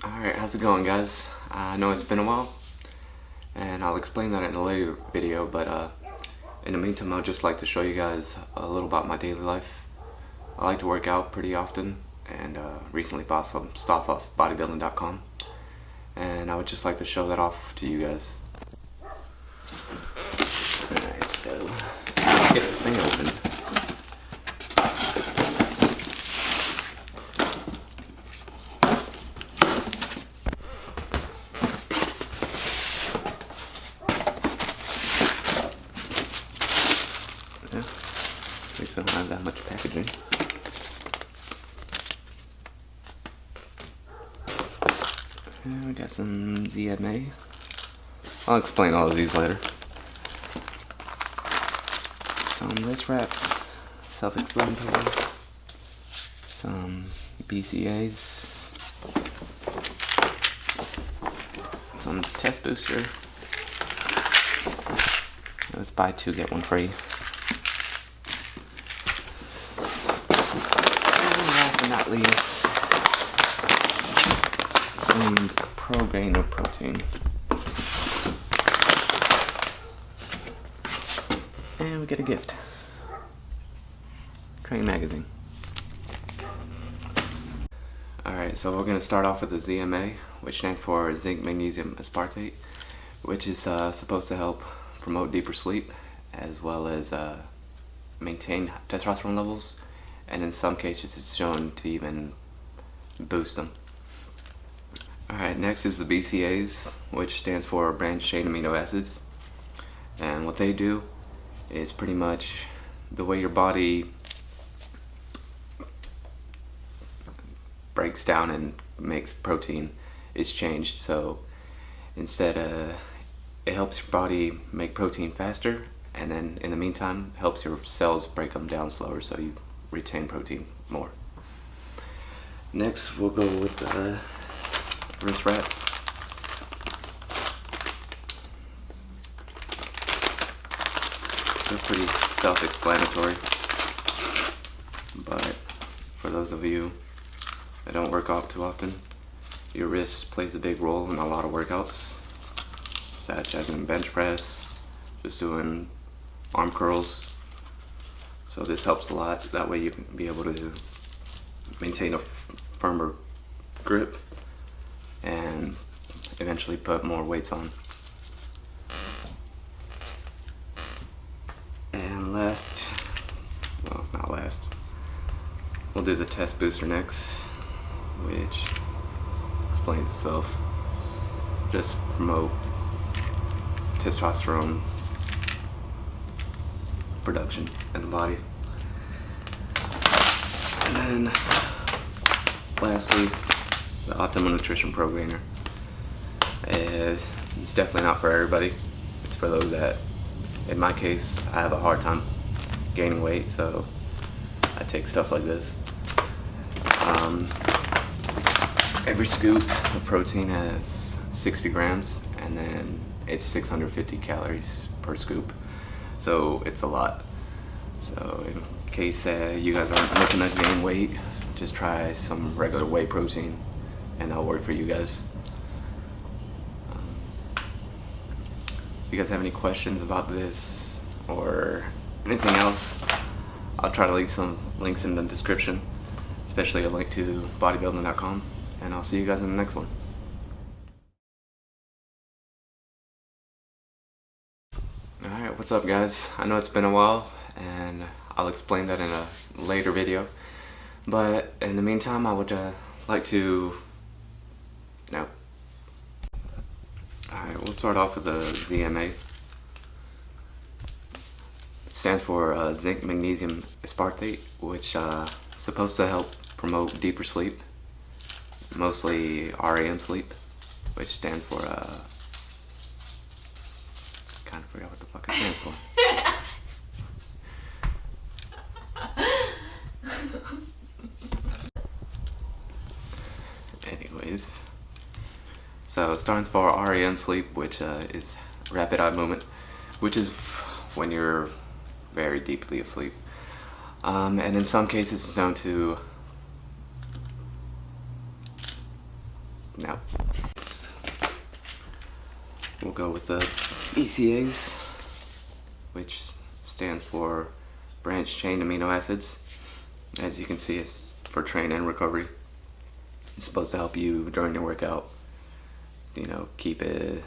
Alright, how's it going, guys? I know it's been a while, and I'll explain that in a later video, but in the meantime, I'd just like to show you guys a little about my daily life. I like to work out pretty often, and recently bought some stuff off Bodybuilding.com, and I would just like to show that off to you guys. Alright, so let's get this thing open. Yeah, at least we don't have that much packaging. And we got some ZMA. I'll explain all of these later. Some wrist wraps, self-explanatory. Some BCAs. Some test booster. Let's buy two, get one free. And last but not least, some pro grain of protein. And we get a gift. Train magazine. Alright, so we're going to start off with the ZMA, which stands for zinc magnesium aspartate, which is supposed to help promote deeper sleep as well as maintain testosterone levels, and in some cases it's shown to even boost them. Alright, next is the BCAs, which stands for branched chain amino acids, and what they do is pretty much the way your body breaks down and makes protein is changed. So instead it helps your body make protein faster, and then in the meantime helps your cells break them down slower so you retain protein more. Next we'll go with the wrist wraps. They're pretty self-explanatory, but for those of you that don't work out too often, your wrist plays a big role in a lot of workouts, such as in bench press, just doing arm curls. So this helps a lot. That way you can be able to maintain a firmer grip and eventually put more weights on. And last, well, not last, we'll do the test booster next, which explains itself. Just promote testosterone production in the body. And then lastly, the Optimal Nutrition Pro Gainer. It's definitely not for everybody. It's for those that, in my case, I have a hard time gaining weight, so I take stuff like this. Every scoop of protein has 60 grams, and then it's 650 calories per scoop, so it's a lot. So in case you guys aren't looking to gain weight, just try some regular whey protein and that'll work for you guys. If you guys have any questions about this or anything else, I'll try to leave some links in the description, especially a link to bodybuilding.com, and I'll see you guys in the next one. Alright, what's up, guys? I know it's been a while, and I'll explain that in a later video, but in the meantime I would like to... No. Alright, we'll start off with the ZMA. It stands for zinc magnesium aspartate, which is supposed to help promote deeper sleep, mostly REM sleep, which stands for kind of forgot what the fuck it stands for. Anyways, so it stands for REM sleep, which is rapid eye movement, which is when you're very deeply asleep. And in some cases it's known to Now, we'll go with the BCAAs, which stands for branched chain amino acids. As you can see, it's for training and recovery. It's supposed to help you during your workout, keep it